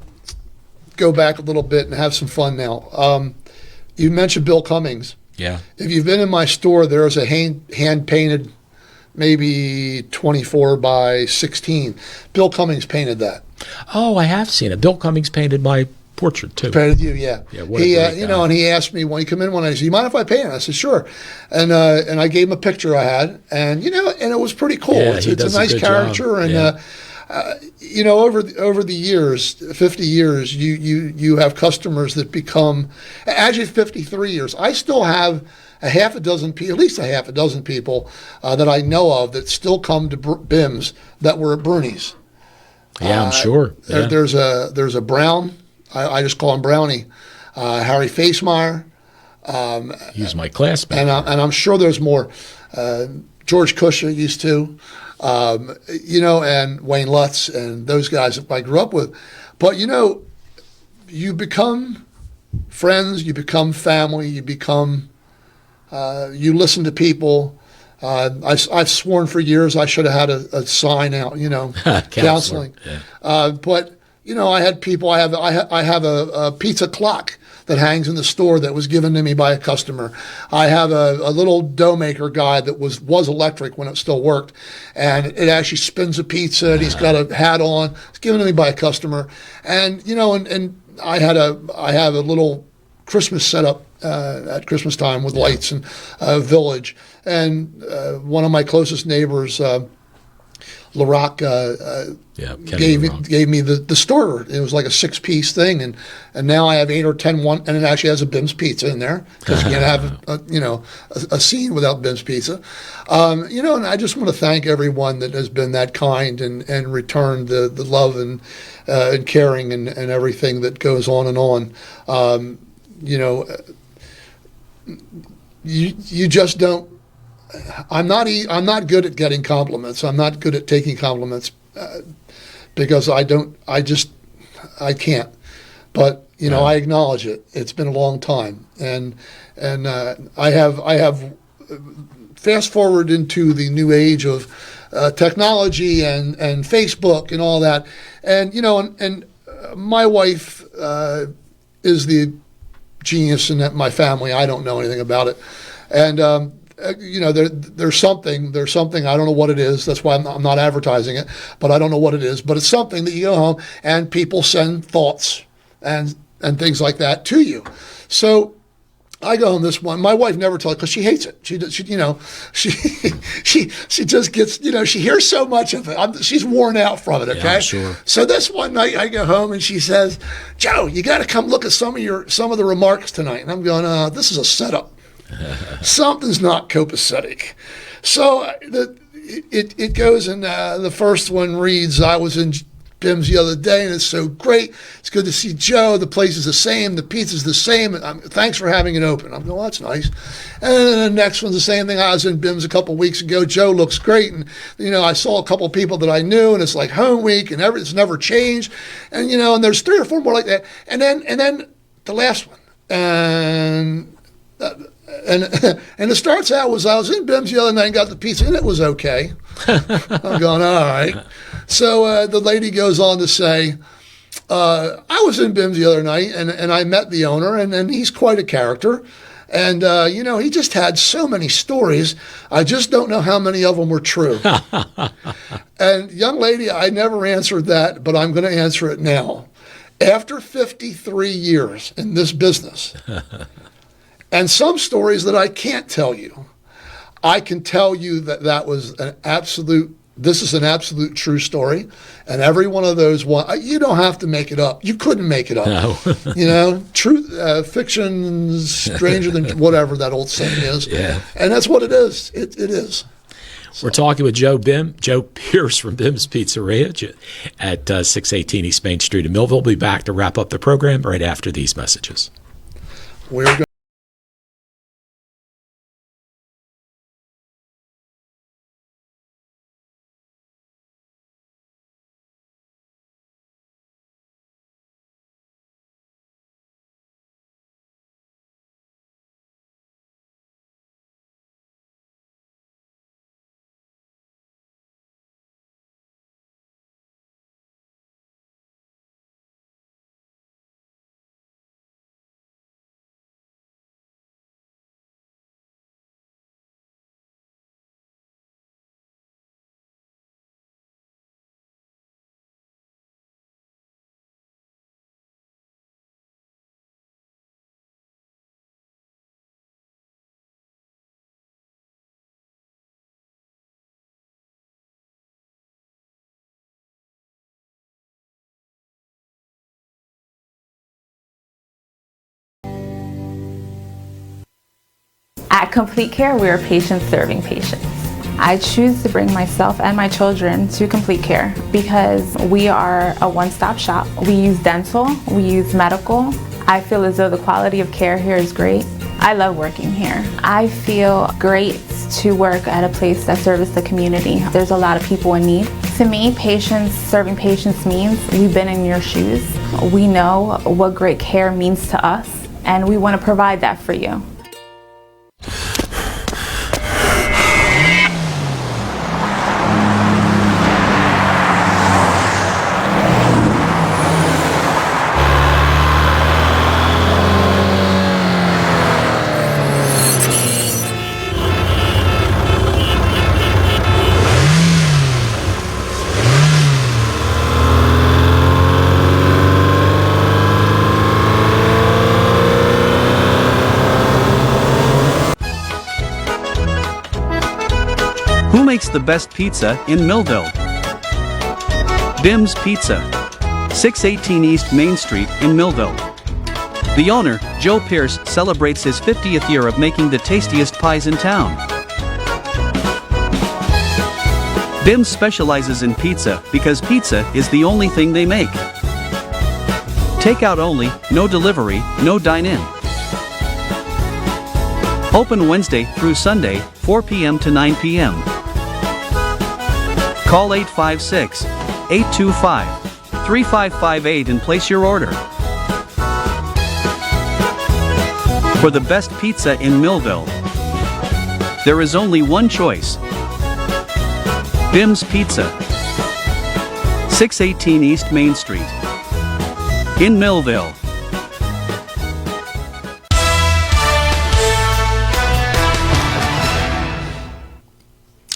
go back a little bit and have some fun now. You mentioned Bill Cummings. Yeah. If you've been in my store, there's a hand-painted, maybe 24 by 16. Bill Cummings painted that. Oh, I have seen it. Bill Cummings painted my portrait, too. Painted you, yeah. Yeah, what a great guy. And he asked me when he came in one day, he said, "You mind if I paint it?" I said, "Sure." And I gave him a picture I had, and it was pretty cool. Yeah, it's a nice caricature, and over the years, 50 years, you have customers that become, actually 53 years. I still have at least a half a dozen people that I know of that still come to BIM's that were at Bruni's. Yeah, I'm sure. Yeah. There's a Brown. I just call him Brownie. Harry Facemeyer. He's my classmate. And I'm sure there's more. George Kusha used to. And Wayne Lutz and those guys that I grew up with. But, you become friends, you become family, you listen to people. I've sworn for years I should have had a sign out, counseling. Yeah. But, I had people, I have a pizza clock that hangs in the store that was given to me by a customer. I have a little dough maker guy that was electric when it still worked, and it actually spins a pizza, and he's got a hat on. It's given to me by a customer. And, and I have a little Christmas setup at Christmas time with lights and Village. And one of my closest neighbors, LaRock, gave me the starter. It was like a 6-piece thing, and now I have 8 or 10 and it actually has a Bim's Pizza in there because you can't have a scene without Bim's Pizza. And I just want to thank everyone that has been that kind and returned the love and caring and everything that goes on and on. You just don't. I'm not good at getting compliments. I'm not good at taking compliments because I can't. But I acknowledge it. It's been a long time, and I have fast forward into the new age of technology and Facebook and all that, and my wife is the genius in my family. I don't know anything about it, and. There's something. I don't know what it is. That's why I'm not advertising it. But I don't know what it is. But it's something that you go home and people send thoughts and things like that to you. So I go home this one. My wife never tells because she hates it. She just gets she hears so much of it. She's worn out from it. Okay, yeah, sure. So this one night I go home and she says, "Joe, you got to come look at some of the remarks tonight." And I'm going, "This is a setup." Something's not copacetic. So it goes, and the first one reads, "I was in Bim's the other day, and it's so great. It's good to see Joe. The place is the same. The pizza's the same. Thanks for having it open." I'm going, "Well, that's nice." And then the next one's the same thing. "I was in Bim's a couple weeks ago. Joe looks great. And, I saw a couple people that I knew, and it's like home week, and it's never changed." And, and there's 3 or 4 more like that. And then the last one. And it starts out I was in Bim's the other night and got the pizza, and it was okay. I'm going, all right. So the lady goes on to say, I was in Bim's the other night, and I met the owner, and he's quite a character. And, he just had so many stories. I just don't know how many of them were true. And, young lady, I never answered that, but I'm going to answer it now. After 53 years in this business, and some stories that I can't tell you, I can tell you that was this is an absolute true story. And every one of those, you don't have to make it up. You couldn't make it up. No. Truth, fiction, stranger than whatever that old saying is. Yeah. And that's what it is. It is. We're talking with Joe Pierce from Bim's Pizzeria at 618 East Main Street in Millville. We'll be back to wrap up the program right after these messages. We're going. At Complete Care, we are patients serving patients. I choose to bring myself and my children to Complete Care because we are a one-stop shop. We use dental, we use medical. I feel as though the quality of care here is great. I love working here. I feel great to work at a place that serves the community. There's a lot of people in need. To me, serving patients means we've been in your shoes. We know what great care means to us, and we want to provide that for you. Who makes the best pizza in Millville? Bim's Pizza, 618 East Main Street in Millville. The owner, Joe Pierce, celebrates his 50th year of making the tastiest pies in town. Bim's specializes in pizza because pizza is the only thing they make. Takeout only, no delivery, no dine-in. Open Wednesday through Sunday, 4 p.m. to 9 p.m. Call 856-825-3558 and place your order. For the best pizza in Millville, there is only one choice. Bim's Pizza, 618 East Main Street, in Millville.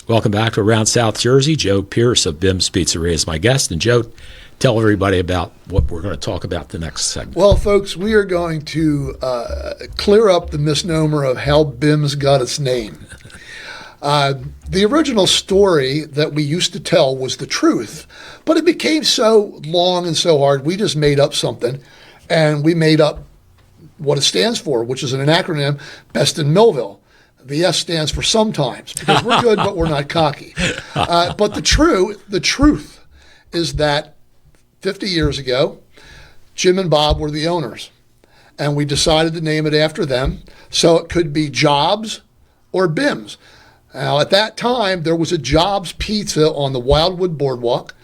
Welcome back to Around South Jersey. Joe Pierce of Bim's Pizzeria is my guest. And Joe, tell everybody about what we're going to talk about the next segment. Well, folks, we are going to clear up the misnomer of how Bim's got its name. The original story that we used to tell was the truth, but it became so long and so hard, we just made up something, and we made up what it stands for, which is an acronym, Best in Millville. The S stands for sometimes, because we're good, but we're not cocky. But the truth is that 50 years ago, Jim and Bob were the owners, and we decided to name it after them, so it could be Jobs or Bim's. Now, at that time, there was a Jobs Pizza on the Wildwood Boardwalk,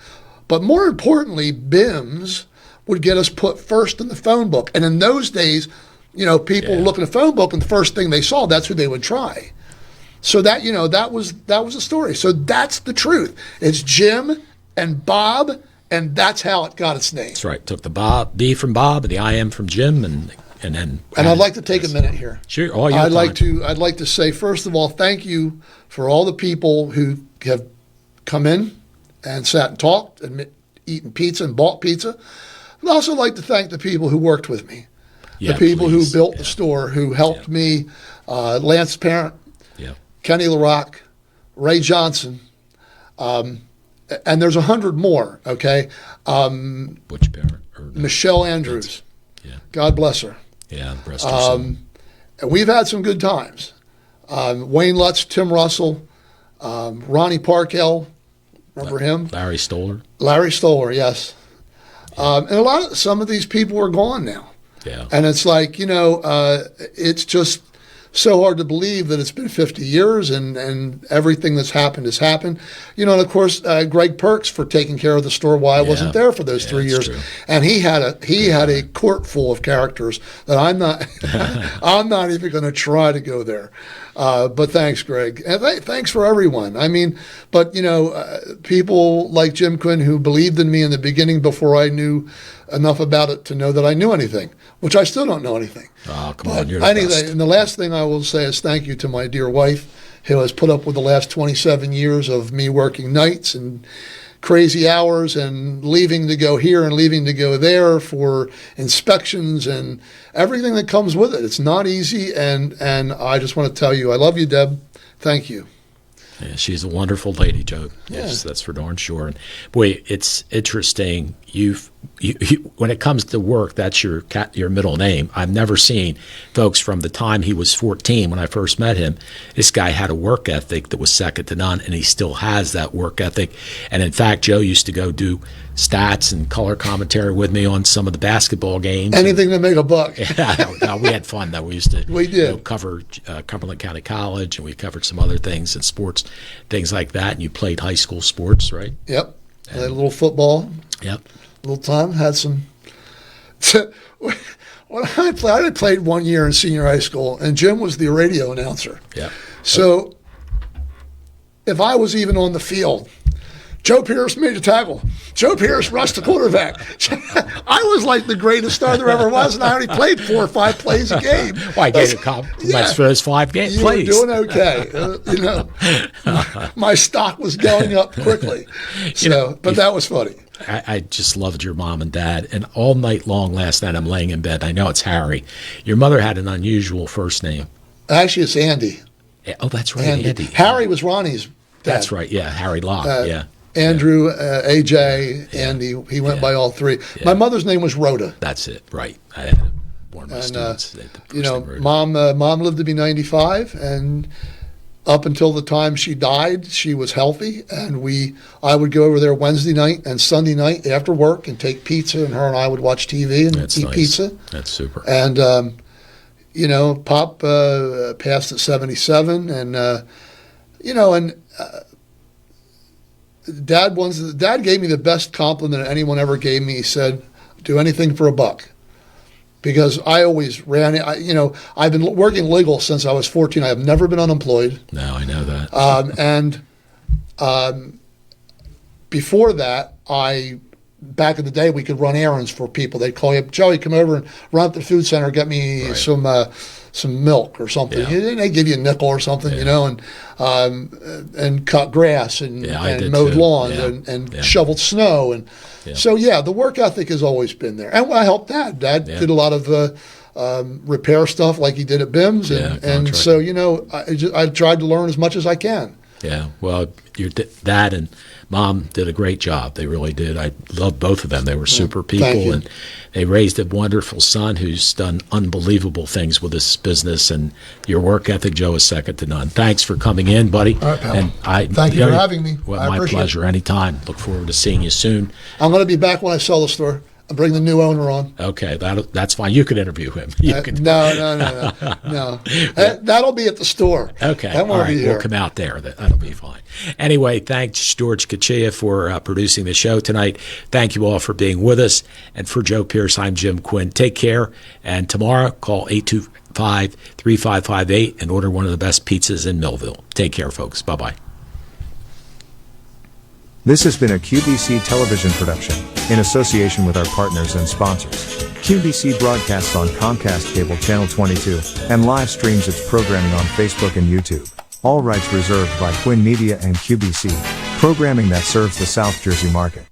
but more importantly, Bim's would get us put first in the phone book. And in those days, people would look at a phone book, and the first thing they saw, that's who they would try. So that that was the story. So that's the truth. It's Jim and Bob, and that's how it got its name. That's right. Took the B from Bob and the IM from Jim, and then. And I'd like to take a minute here. Sure. All your time. I'd like to say, first of all, thank you for all the people who have come in and sat and talked and eaten pizza and bought pizza. I'd also like to thank the people who worked with me, the people who built the store, who helped me, Lance Parent, Kenny LaRock, Ray Johnson, and there's 100 more, okay? Butch Parent. Michelle Andrews. God bless her. Yeah, the rest of and we've had some good times. Wayne Lutz, Tim Russell, Ronnie Parkell, remember him? Larry Stoller. Larry Stoller, yes. And some of these people are gone now. Yeah. And it's like, it's just so hard to believe that it's been 50 years and everything that's happened has happened. And of course, Greg Perks for taking care of the store while I wasn't there for those 3 years. True. And he had a court full of characters that I'm not I'm not even going to try to go there. But thanks, Greg. And thanks for everyone. I mean, but people like Jim Quinn who believed in me in the beginning before I knew enough about it to know that I knew anything, which I still don't know anything. Oh, come on, you're the best. And the last thing I will say is thank you to my dear wife, who has put up with the last 27 years of me working nights and crazy hours and leaving to go here and leaving to go there for inspections and everything that comes with it. It's not easy, and I just want to tell you, I love you, Deb. Thank you. Yeah, she's a wonderful lady, Joe. Yes, that's for darn sure. And boy, it's interesting. You when it comes to work, that's your middle name. I've never seen folks from the time he was 14 when I first met him. This guy had a work ethic that was second to none, and he still has that work ethic. And in fact, Joe used to go do stats and color commentary with me on some of the basketball games. Anything to make a buck. No, we had fun though. We used to cover Cumberland County College, and we covered some other things in sports, things like that. And you played high school sports, right? Yep. Played a little football. Yep. A little time. Had some. When I played 1 year in senior high school, and Jim was the radio announcer. Yeah. So if I was even on the field, Joe Pierce made a tackle. Joe Pierce rushed the quarterback. I was like the greatest star there ever was, and I only played 4 or 5 plays a game. Well, I gave you compliments for those 5 plays. You were doing okay. My stock was going up quickly. But that was funny. I just loved your mom and dad. And all night long last night, I'm laying in bed. I know it's Harry. Your mother had an unusual first name. Actually, it's Andy. Oh, that's right, Andy. Harry was Ronnie's dad. That's right, yeah, Harry Locke, Andrew, AJ, Andy, he went by all 3. My mother's name was Rhoda. That's it, right. I had one of my students. Mom lived to be 95, and up until the time she died, she was healthy, and I would go over there Wednesday night and Sunday night after work and take pizza, and her and I would watch TV and eat pizza. That's super. And, Pop passed at 77, and, Dad gave me the best compliment anyone ever gave me. He said, "Do anything for a buck," because I always ran. I've been working legal since I was 14. I have never been unemployed. No, I know that. Before that, back in the day, we could run errands for people. They'd call you up, Joey, come over and run up to the food center, get me some milk or something. Yeah. They give you a nickel or something, and cut grass and mowed lawn and shoveled snow. And so, the work ethic has always been there. And I helped Dad. Dad did a lot of repair stuff like he did at BIMS. So, I tried to learn as much as I can. Yeah, well, your dad and mom did a great job. They really did. I love both of them. They were super people, and they raised a wonderful son who's done unbelievable things with this business. And your work ethic, Joe, is second to none. Thanks for coming in, buddy. All right, pal. And thank you for having me. Well, my pleasure. Anytime. Look forward to seeing you soon. I'm going to be back when I sell the store. I'll bring the new owner on. Okay, that's fine. You could interview him. No. That'll be at the store. Okay, that won't be here. We'll come out there. That'll be fine. Anyway, thanks George Kachia for producing the show tonight. Thank you all for being with us. And for Joe Pierce, I'm Jim Quinn. Take care. And tomorrow, call 855-3558 and order one of the best pizzas in Millville. Take care, folks. Bye-bye. This has been a QBC television production, in association with our partners and sponsors. QBC broadcasts on Comcast Cable Channel 22, and live streams its programming on Facebook and YouTube. All rights reserved by Quinn Media and QBC, programming that serves the South Jersey market.